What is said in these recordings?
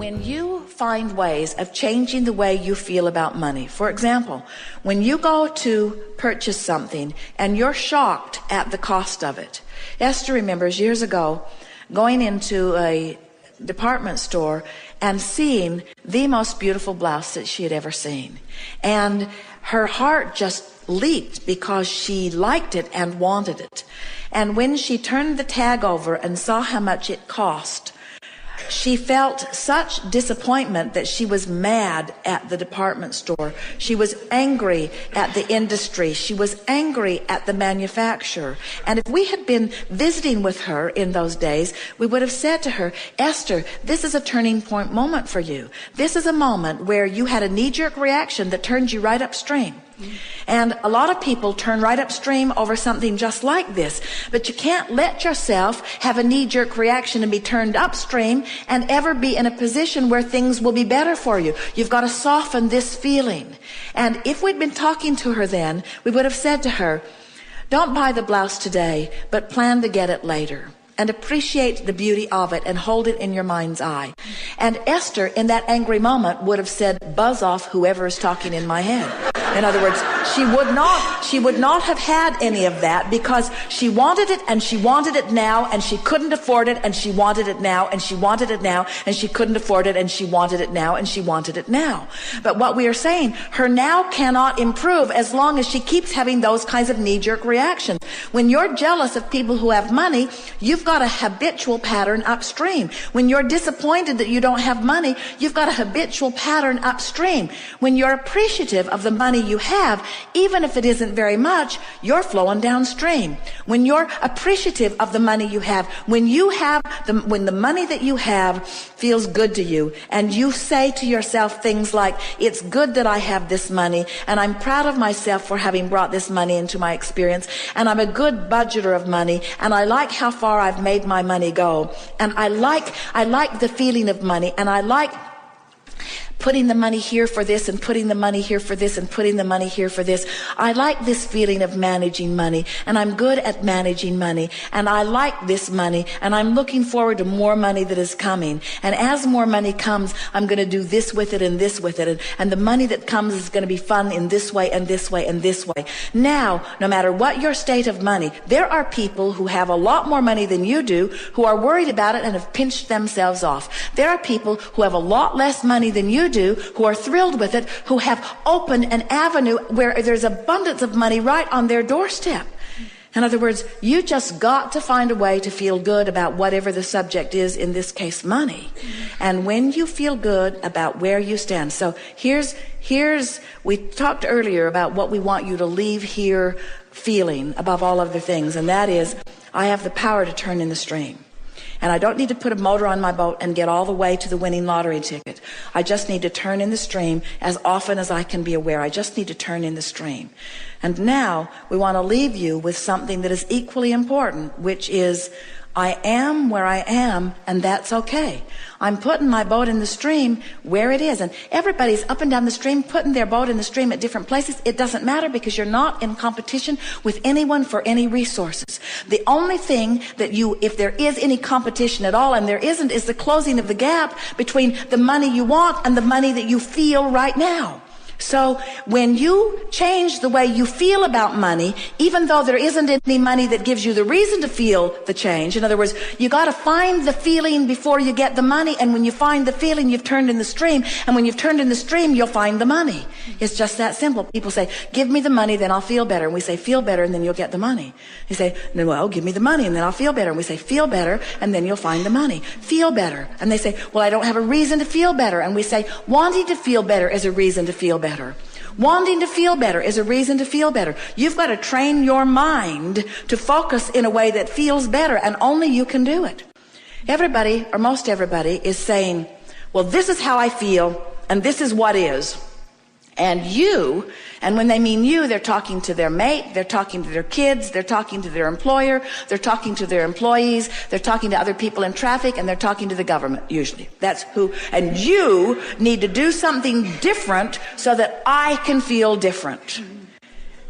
When you find ways of changing the way you feel about money, for example, when you go to purchase something and you're shocked at the cost of it. Esther remembers years ago going into a department store and seeing the most beautiful blouse that she had ever seen. And her heart just leaped because she liked it and wanted it. And when she turned the tag over and saw how much it cost, she felt such disappointment that she was mad at the department store. She was angry at the industry. She was angry at the manufacturer. And if we had been visiting with her in those days, we would have said to her, Esther, this is a turning point moment for you. This is a moment where you had a knee-jerk reaction that turned you right upstream. And a lot of people turn right upstream over something just like this. But you can't let yourself have a knee-jerk reaction and be turned upstream and ever be in a position where things will be better for you. You've got to soften this feeling. And if we'd been talking to her then, we would have said to her, don't buy the blouse today, but plan to get it later. And appreciate the beauty of it and hold it in your mind's eye. And Esther, in that angry moment, would have said, buzz off whoever is talking in my head. In other words, she would not have had any of that because she wanted it and she wanted it now and she couldn't afford it and she wanted it now and she wanted it now and she couldn't afford it and she wanted it now and she wanted it now. But what we are saying, her now cannot improve as long as she keeps having those kinds of knee-jerk reactions. When you're jealous of people who have money, you've got a habitual pattern upstream. When you're disappointed that you don't have money, you've got a habitual pattern upstream. When you're appreciative of the money you have, even if it isn't very much, you're flowing downstream. When you're appreciative of the money you have, when the money that you have feels good to you, and you say to yourself things like, it's good that I have this money, and I'm proud of myself for having brought this money into my experience, and I'm a good budgeter of money, and I like how far I've made my money go, and I like the feeling of money, and I like putting the money here for this and putting the money here for this and putting the money here for this. I like this feeling of managing money, and I'm good at managing money, and I like this money, and I'm looking forward to more money that is coming. And as more money comes, I'm going to do this with it and this with it, and the money that comes is going to be fun in this way and this way and this way. Now, no matter what your state of money, there are people who have a lot more money than you do who are worried about it and have pinched themselves off. There are people who have a lot less money than you do, who are thrilled with it, who have opened an avenue where there's abundance of money right on their doorstep. In other words, you just got to find a way to feel good about whatever the subject is, in this case, money. And when you feel good about where you stand. So here's we talked earlier about what we want you to leave here feeling above all other things, and that is, I have the power to turn in the stream. And I don't need to put a motor on my boat and get all the way to the winning lottery ticket. I just need to turn in the stream as often as I can be aware. I just need to turn in the stream. And now we want to leave you with something that is equally important, which is, I am where I am, and that's okay. I'm putting my boat in the stream where it is. And everybody's up and down the stream, putting their boat in the stream at different places. It doesn't matter, because you're not in competition with anyone for any resources. The only thing that if there is any competition at all, and there isn't, is the closing of the gap between the money you want and the money that you feel right now. So when you change the way you feel about money, even though there isn't any money that gives you the reason to feel the change, in other words, you got to find the feeling before you get the money, and when you find the feeling, you've turned in the stream, and when you've turned in the stream, you'll find the money. It's just that simple. People say, give me the money, then I'll feel better. And we say, feel better, and then you'll get the money. They say, no, well, give me the money, and then I'll feel better. And we say, feel better, and then you'll find the money. Feel better. And they say, well, I don't have a reason to feel better. And we say, wanting to feel better is a reason to feel better. Wanting to feel better is a reason to feel better. You've got to train your mind to focus in a way that feels better, and only you can do it. Everybody, or most everybody, is saying, well, this is how I feel, and this is what is. And when they mean you, they're talking to their mate, they're talking to their kids, they're talking to their employer, they're talking to their employees, they're talking to other people in traffic, and they're talking to the government, usually. That's who. And you need to do something different so that I can feel different.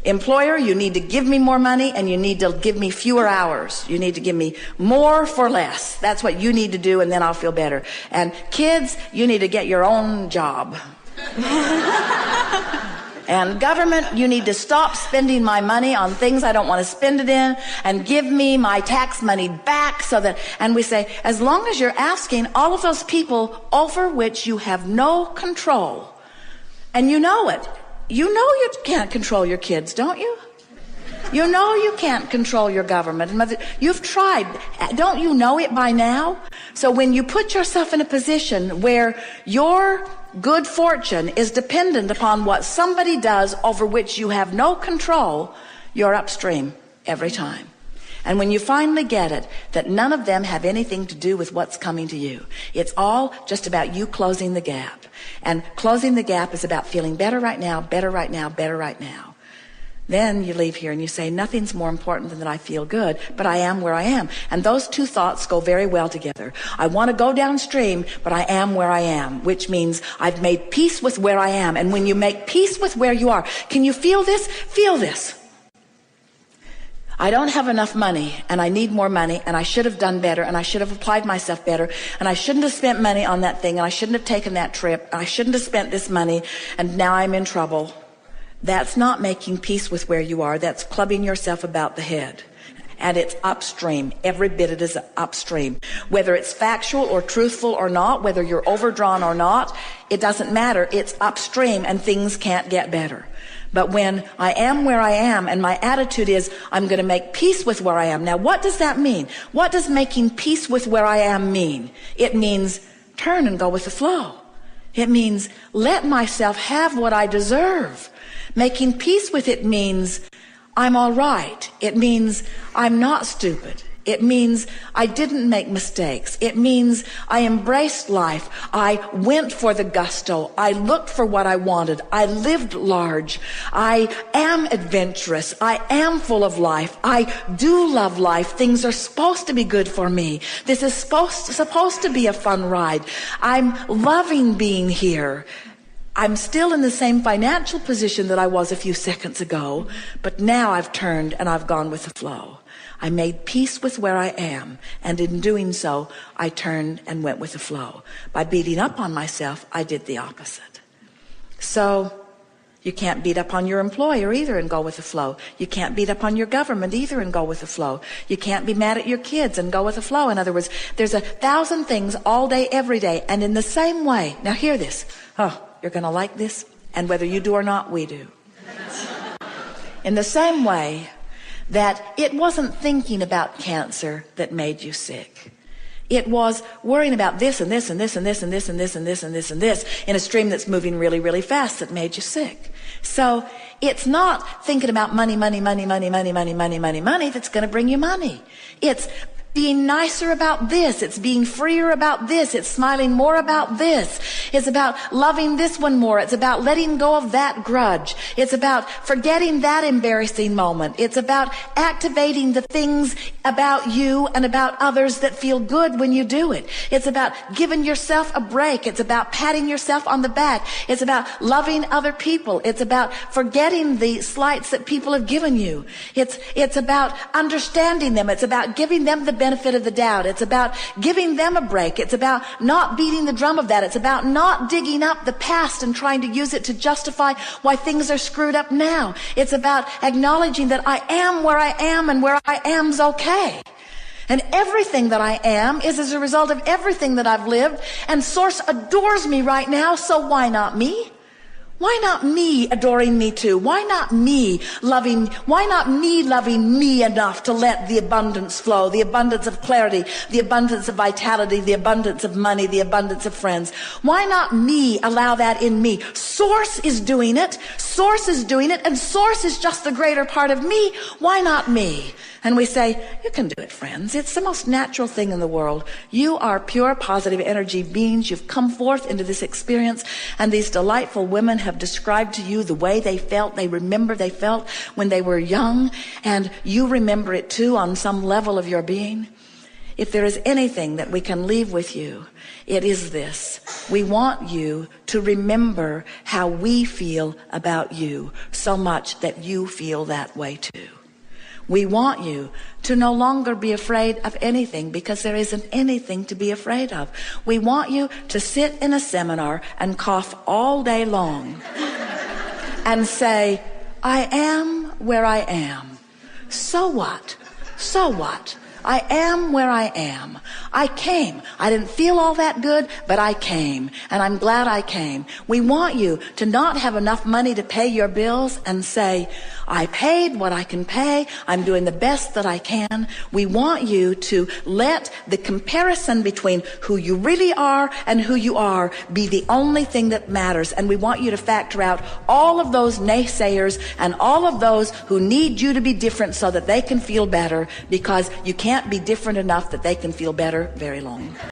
Employer, you need to give me more money and you need to give me fewer hours. You need to give me more for less. That's what you need to do, and then I'll feel better. And kids, you need to get your own job. And government, you need to stop spending my money on things I don't want to spend it in and give me my tax money back so that, and we say, as long as you're asking all of those people over which you have no control, and you know it, you know you can't control your kids, don't you? You know you can't control your government. You've tried. Don't you know it by now? So when you put yourself in a position where your good fortune is dependent upon what somebody does over which you have no control, you're upstream every time. And when you finally get it, that none of them have anything to do with what's coming to you. It's all just about you closing the gap. And closing the gap is about feeling better right now, better right now, better right now. Then you leave here and you say, nothing's more important than that I feel good, but I am where I am. And those two thoughts go very well together. I want to go downstream, but I am where I am, which means I've made peace with where I am. And when you make peace with where you are, can you feel this? Feel this. I don't have enough money, and I need more money, and I should have done better, and I should have applied myself better, and I shouldn't have spent money on that thing, and I shouldn't have taken that trip, and I shouldn't have spent this money, and now I'm in trouble. That's not making peace with where you are. That's clubbing yourself about the head. And it's upstream. Every bit it is upstream. Whether it's factual or truthful or not, whether you're overdrawn or not, it doesn't matter. It's upstream, and things can't get better. But when I am where I am and my attitude is I'm going to make peace with where I am. Now, what does that mean? What does making peace with where I am mean? It means turn and go with the flow. It means let myself have what I deserve. Making peace with it means I'm all right. It means I'm not stupid. It means I didn't make mistakes. It means I embraced life. I went for the gusto. I looked for what I wanted. I lived large. I am adventurous. I am full of life. I do love life. Things are supposed to be good for me. This is supposed to be a fun ride. I'm loving being here. I'm still in the same financial position that I was a few seconds ago, but now I've turned and I've gone with the flow. I made peace with where I am, and in doing so, I turned and went with the flow. By beating up on myself, I did the opposite. So, you can't beat up on your employer either and go with the flow. You can't beat up on your government either and go with the flow. You can't be mad at your kids and go with the flow. In other words, there's 1,000 things all day, every day, and in the same way. Now hear this. Oh, you're going to like this, and whether you do or not, we do. In the same way that it wasn't thinking about cancer that made you sick. It was worrying about this and this and this and this and this and this and this and this and this in a stream that's moving really, really fast that made you sick. So it's not thinking about money that's going to bring you money. It's being nicer about this. It's being freer about this. It's smiling more about this. It's about loving this one more. It's about letting go of that grudge. It's about forgetting that embarrassing moment. It's about activating the things about you and about others that feel good when you do it. It's about giving yourself a break. It's about patting yourself on the back. It's about loving other people. It's about forgetting the slights that people have given you. It's about understanding them. It's about giving them the benefit of the doubt. It's about giving them a break. It's about not beating the drum of that. It's about not digging up the past and trying to use it to justify why things are screwed up now. It's about acknowledging that I am where I am, and where I am's okay. And everything that I am is as a result of everything that I've lived, and Source adores me right now, so why not me? Why not me adoring me too? Why not me loving me enough to let the abundance flow, the abundance of clarity, the abundance of vitality, the abundance of money, the abundance of friends? Why not me allow that in me? Source is doing it. Source is doing it, and Source is just the greater part of me. Why not me? And we say, you can do it, friends. It's the most natural thing in the world. You are pure positive energy beings. You've come forth into this experience, and these delightful women have described to you the way they felt. They remember they felt when they were young, and you remember it too on some level of your being. If there is anything that we can leave with you, it is this. We want you to remember how we feel about you so much that you feel that way too. We want you to no longer be afraid of anything because there isn't anything to be afraid of. We want you to sit in a seminar and cough all day long and say, I am where I am. So what? So what? I am where I am. I came. I didn't feel all that good, but I came, and I'm glad I came. We want you to not have enough money to pay your bills and say, I paid what I can pay. I'm doing the best that I can. We want you to let the comparison between who you really are and who you are be the only thing that matters. And we want you to factor out all of those naysayers and all of those who need you to be different so that they can feel better, because you can't be different enough that they can feel better very long.